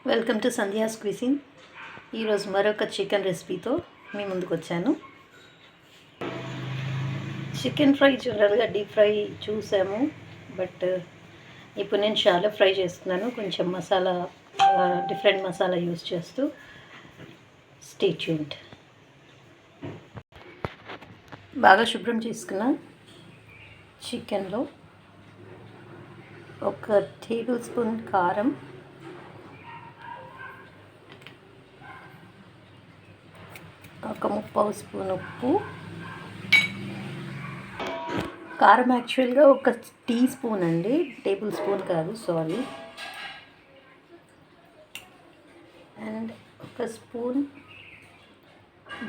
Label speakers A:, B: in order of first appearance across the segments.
A: Welcome to Sandhya's cuisine. ఈరోజు మరొక chicken రెసిపీతో మీ ముందుకు వచ్చాను. చికెన్ ఫ్రై జనరల్గా డీప్ ఫ్రై చూసాము, బట్ ఇప్పుడు నేను చాలా ఫ్రై చేస్తున్నాను. కొంచెం మసాలా, డిఫరెంట్ మసాలా యూస్ చేస్తూ. Stay tuned. బాగా శుభ్రం చేసుకున్న చికెన్లో 1 టేబుల్ స్పూన్ కారం, 1/3 స్పూన్ ఉప్పు, కారం యాక్చువల్గా 1 టీ స్పూన్ అండి, టేబుల్ స్పూన్ కాదు, sorry. And 1 spoon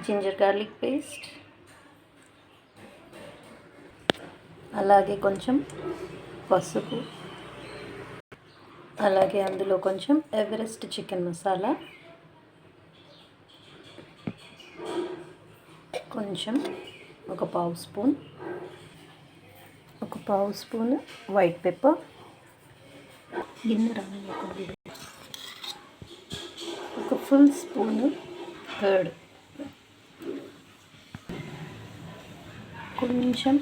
A: ginger garlic paste, అలాగే కొంచెం పసుపు, అలాగే అందులో కొంచెం ఎవరెస్ట్ చికెన్ మసాలా, కొంచెం 1/2 స్పూన్, 1/2 స్పూన్ వైట్ పెప్పర్, గిన్నె ఒక ఫుల్ స్పూన్ కర్డ్, కొంచెం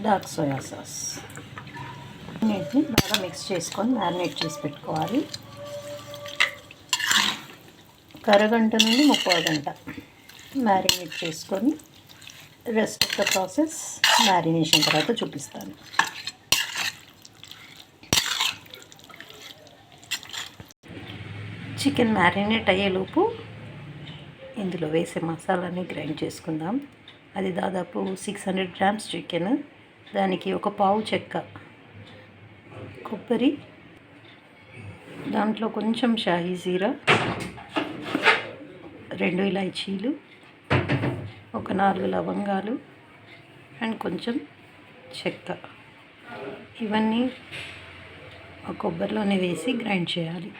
A: డార్క్ సోయా సాస్. అన్నిటిని బాగా మిక్స్ చేసుకొని మ్యారినేట్ చేసి పెట్టుకోవాలి. 1 గంట నుండి 30 గంట మ్యారినేట్ చేసుకొని rest of the process marination తర్వాత చూపిస్తాను. చికెన్ మ్యారినేట్ అయ్యేలోపు ఇందులో వేసే మసాలాని గ్రైండ్ చేసుకుందాం. అది దాదాపు 600 గ్రామ్స్ చికెన్. దానికి 1 పావు చెక్క కొబ్బరి, దాంట్లో కొంచెం షాహీ జీరా, 2 ఇలాచీలు, 4 లవంగాలు అండ్ కొంచెం చెక్క. ఇవన్నీ కొబ్బరిలోనే వేసి గ్రైండ్ చేయాలి.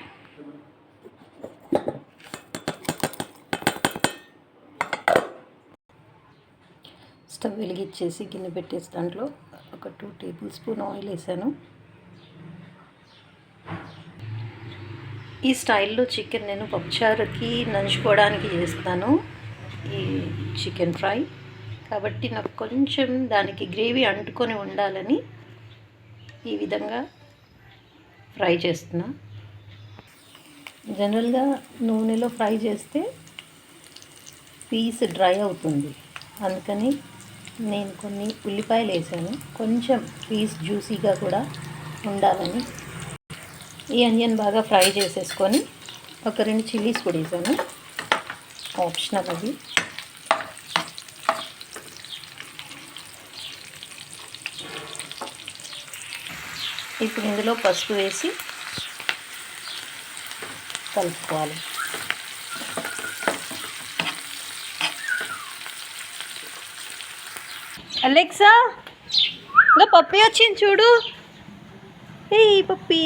A: స్టవ్ వెలిగించేసి గిన్నె పెట్టేసి దాంట్లో 2 టేబుల్ స్పూన్ ఆయిల్ వేసాను. ఈ స్టైల్లో చికెన్ నేను పప్పుచారుకి నంచుకోవడానికి చేస్తాను, ఈ చికెన్ ఫ్రై. కాబట్టి నాకు కొంచెం దానికి గ్రేవీ అంటుకొని ఉండాలని ఈ విధంగా ఫ్రై చేస్తున్నా. జనరల్గా నూనెలో ఫ్రై చేస్తే పీస్ డ్రై అవుతుంది, అందుకని నేను కొన్ని ఉల్లిపాయలు వేసాను, కొంచెం పీస్ జ్యూసీగా కూడా ఉండాలని. ఈ ఆనియన్ బాగా ఫ్రై చేసేసుకొని 2 చిల్లీస్ కూడా వేసాను, ఆప్షనల్ అది. ఇప్పుడు ఇందులో పసుపు వేసి కలుపుకోవాలి. అలెక్సా, ఇంకా పప్పి వచ్చింది చూడు. ఏ పప్పి,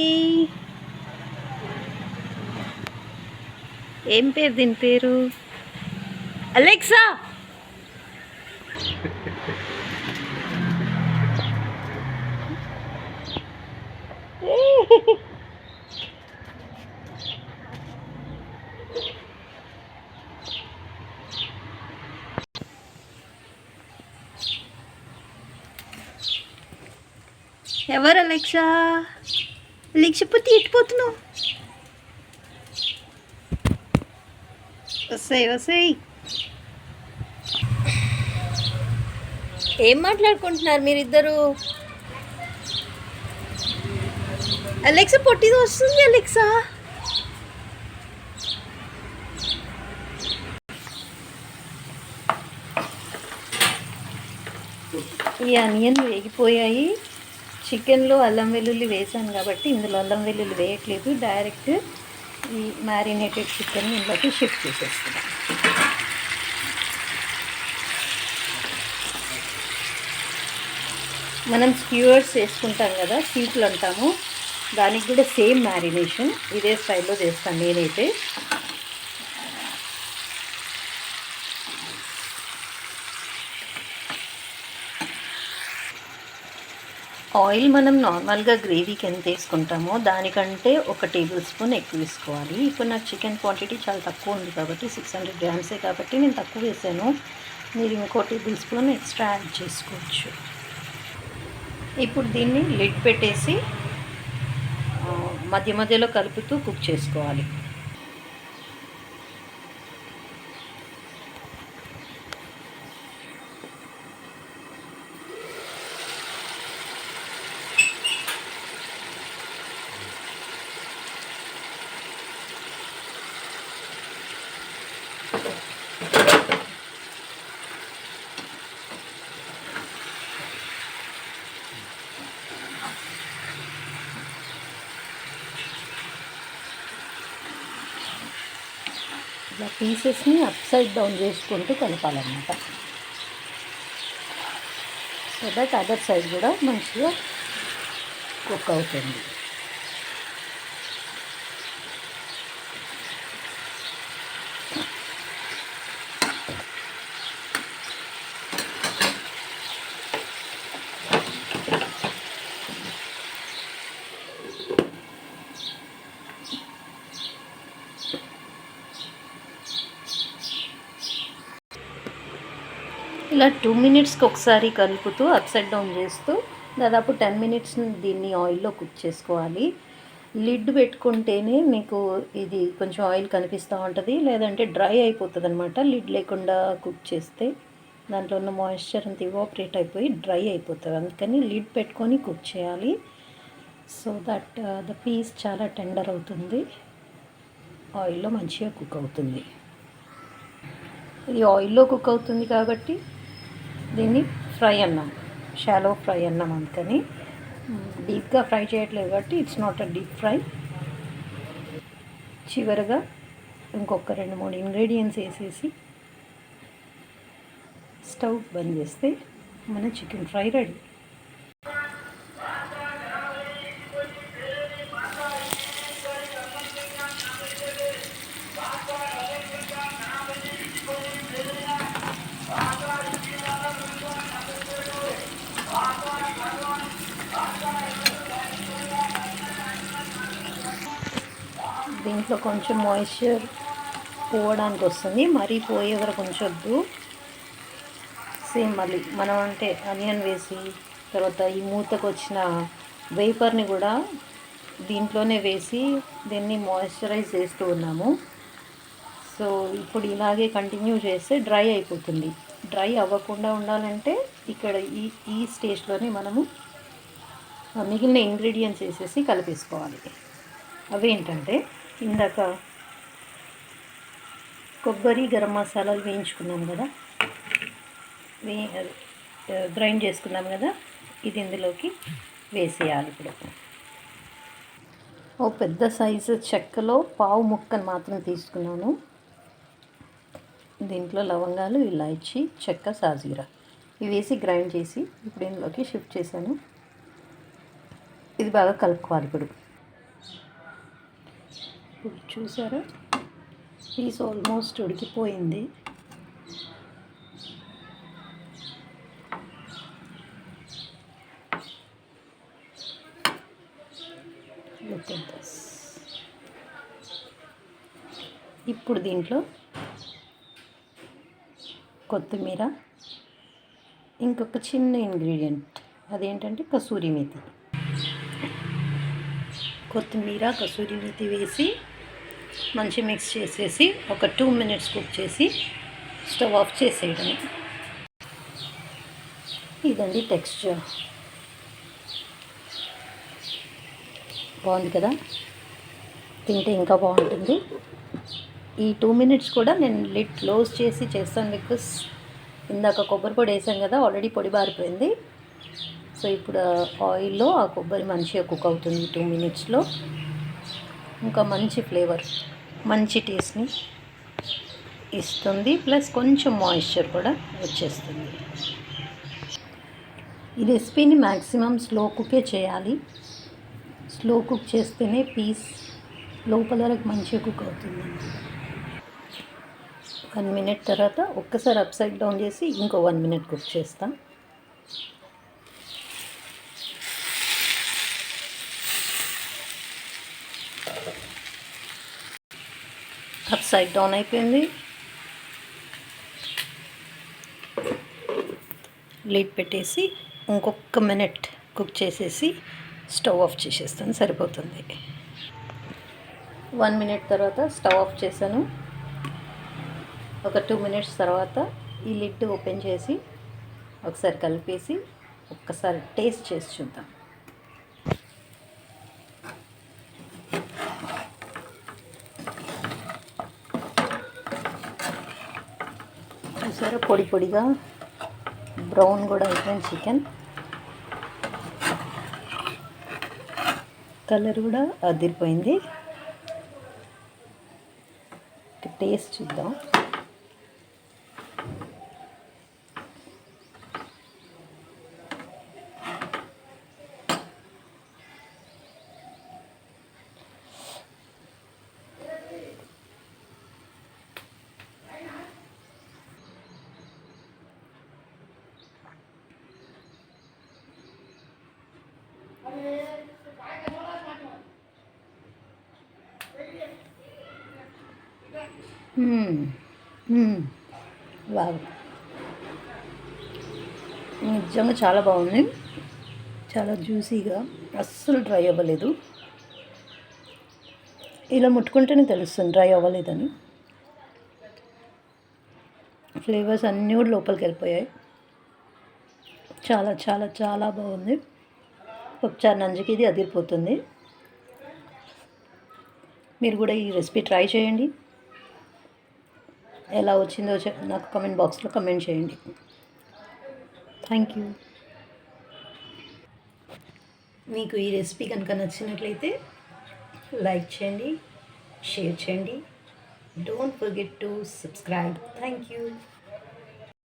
A: ఏం పేరు దీని పేరు? అలెక్సా, ఎవరు అలెక్సా? అలెక్సా పోతే ఎట్టిపోతున్నావు? వస్తాయి. ఏం మాట్లాడుకుంటున్నారు మీరిద్దరు? అలెక్సా పొట్టిది వస్తుంది. అలెక్సా, ఈ ఆనియన్ వేగిపోయాయి. చికెన్లో అల్లం వెల్లుల్లి వేసాను కాబట్టి ఇందులో అల్లం వెల్లుల్లి వేయట్లేదు, డైరెక్ట్ ఈ మ్యారినేటెడ్ చికెన్ ఇందులోకి షిఫ్ట్ చేసేస్తున్నాం. మనం స్క్యూవర్స్ వేసుకుంటాం కదా, సీట్లు అంటాము, దానికి కూడా సేమ్ మ్యారినేషన్ ఇదే స్టైల్లో చేస్తాను నేనైతే. ఆయిల్ మనం నార్మల్గా గ్రేవీకి ఎంత వేసుకుంటామో దానికంటే 1 టేబుల్ స్పూన్ ఎక్కువ వేసుకోవాలి. ఇప్పుడు నాకు చికెన్ క్వాంటిటీ చాలా తక్కువ ఉంది కాబట్టి 600 గ్రామ్సే కాబట్టి నేను తక్కువ వేసాను. మీరు ఇంకో టేబుల్ స్పూన్ ఎక్స్ట్రా యాడ్ చేసుకోవచ్చు. ఇప్పుడు దీన్ని లిడ్ పెట్టేసి మధ్య మధ్యలో కలుపుతూ కుక్ చేసుకోవాలి. ఇలా పీసెస్ని అప్ సైడ్ డౌన్ చేసుకుంటూ కలపాలన్నమాట. సో దట్ అదర్ సైడ్ కూడా మంచిగా కుక్ అవుతుంది. ఇలా 2 మినిట్స్కి ఒకసారి కలుపుతూ అప్సైడ్ డౌన్ చేస్తూ దాదాపు 10 మినిట్స్ దీన్ని ఆయిల్లో కుక్ చేసుకోవాలి. లిడ్ పెట్టుకుంటేనే మీకు ఇది కొంచెం ఆయిల్ కనిపిస్తూ ఉంటుంది, లేదంటే డ్రై అయిపోతుంది అనమాట. లిడ్ లేకుండా కుక్ చేస్తే దాంట్లో ఉన్న మాయిశ్చర్ అంతా ఇవాపరేట్ అయిపోయి డ్రై అయిపోతుంది. అందుకని లిడ్ పెట్టుకొని కుక్ చేయాలి. సో దట్ ద పీస్ చాలా టెండర్ అవుతుంది, ఆయిల్లో మంచిగా కుక్ అవుతుంది. ఇది ఆయిల్లో కుక్ అవుతుంది కాబట్టి దీన్ని ఫ్రై అన్నాం, షాలో ఫ్రై అన్నాం. అందుకని డీప్గా ఫ్రై చేయట్లేదు కాబట్టి it's not a deep fry. చివరగా ఇంకొక 2-3 ఇంగ్రీడియంట్స్ వేసేసి స్టవ్ బంద్ చేస్తే మన చికెన్ ఫ్రై రెడీ. దీంట్లో కొంచెం మాయిశ్చర్ పోవడానికి వస్తుంది, మరీ పోయే వరకు ఉంచొద్దు. సేమ్ మళ్ళీ మనం అంటే ఆనియన్ వేసి తర్వాత ఈ మూతకు వచ్చిన వేపర్ని కూడా దీంట్లోనే వేసి దీన్ని మాయిశ్చరైజ్ చేస్తూ ఉన్నాము. సో ఇప్పుడు ఇలాగే కంటిన్యూ చేస్తే డ్రై అయిపోతుంది. డ్రై అవ్వకుండా ఉండాలంటే ఇక్కడ ఈ స్టేజ్లోనే మనము మిగిలిన ఇంగ్రీడియంట్స్ వేసేసి కలిపేసుకోవాలి. అవేంటంటే ఇందాక కొబ్బరి గరం మసాలాలు వేయించుకున్నాం కదా, గ్రైండ్ చేసుకున్నాం కదా, ఇది ఇందులోకి వేసేయాలి. ఇప్పుడు ఓ పెద్ద సైజు చెక్కలో పావు ముక్కను మాత్రం తీసుకున్నాను. దీంట్లో లవంగాలు, ఇలాచి, చెక్క, సాజీరా ఇవి వేసి గ్రైండ్ చేసి ఇప్పుడు ఇందులోకి షిఫ్ట్ చేశాను. ఇది బాగా కలుపుకోవాలి. ఇప్పుడు చూసారా, పీస్ ఆల్మోస్ట్ ఉడికిపోయింది. Look at this. ఇప్పుడు దీంట్లో కొత్తిమీర, ఇంకొక చిన్న ఇంగ్రీడియంట్ అదేంటంటే కసూరి మేతి. కొత్తిమీర, కసూరి మేతి వేసి మంచి మిక్స్ చేసేసి ఒక 2 మినిట్స్ కుక్ చేసి స్టవ్ ఆఫ్ చేసేయడమే. ఇదండి టెక్స్చర్. బాగుంది కదా, తింటే ఇంకా బాగుంటుంది. ఈ 2 మినిట్స్ కూడా నేను లిడ్ క్లోజ్ చేసి చేస్తాను, బికాస్ ఇందాక కొబ్బరి పొడి వేసాం కదా, ఆల్రెడీ పొడి బారిపోయింది. సో ఇప్పుడు ఆయిల్లో ఆ కొబ్బరి మంచిగా కుక్ అవుతుంది 2 మినిట్స్లో. ఇంకా మంచి ఫ్లేవర్, మంచి టేస్ట్ని ఇస్తుంది, ప్లస్ కొంచెం మాయిశ్చర్ కూడా వచ్చేస్తుంది. ఈ రెసిపీని మ్యాక్సిమం స్లో కుకే చేయాలి. స్లో కుక్ చేస్తేనే పీస్ లోపల వరకు మంచిగా కుక్ అవుతుంది. 1 మినిట్ తర్వాత ఒక్కసారి అప్ సైడ్ డౌన్ చేసి ఇంకో 1 మినిట్ కుక్ చేస్తాం. అప్సైడ్ డౌన్ అయిపోయింది. లిడ్ పెట్టేసి ఇంకొక మినిట్ కుక్ చేసేసి స్టవ్ ఆఫ్ చేసేస్తాను, సరిపోతుంది. 1 మినిట్ తర్వాత స్టవ్ ఆఫ్ చేశాను. ఒక 2 మినిట్స్ తర్వాత ఈ లిడ్ ఓపెన్ చేసి ఒకసారి కలిపేసి ఒక్కసారి టేస్ట్ చేసి చూద్దాం. చూసారా, పొడి పొడిగా బ్రౌన్ కూడా అయిపోయింది చికెన్. కలర్ కూడా అదిరిపోయింది. టేస్ట్ చూద్దాం. వావ్, నిజంగా చాలా బాగుంది. చాలా జ్యూసీగా, అస్సలు డ్రై అవ్వలేదు. ఇలా ముట్టుకుంటేనే తెలుస్తుంది డ్రై అవ్వలేదని. ఫ్లేవర్స్ అన్నీ కూడా లోపలికి వెళ్ళిపోయాయి. చాలా చాలా చాలా బాగుంది. పప్పుచారు నంజుకి ఇది అదిరిపోతుంది. మీరు కూడా ఈ రెసిపీ ట్రై చేయండి. ఎలా వచ్చిందో నాకు కామెంట్ బాక్స్లో కామెంట్ చేయండి. Thank you. మీకు ఈ రెసిపీ కనుక నచ్చినట్లయితే లైక్ చేయండి, షేర్ చేయండి. Don't forget to subscribe. Thank you.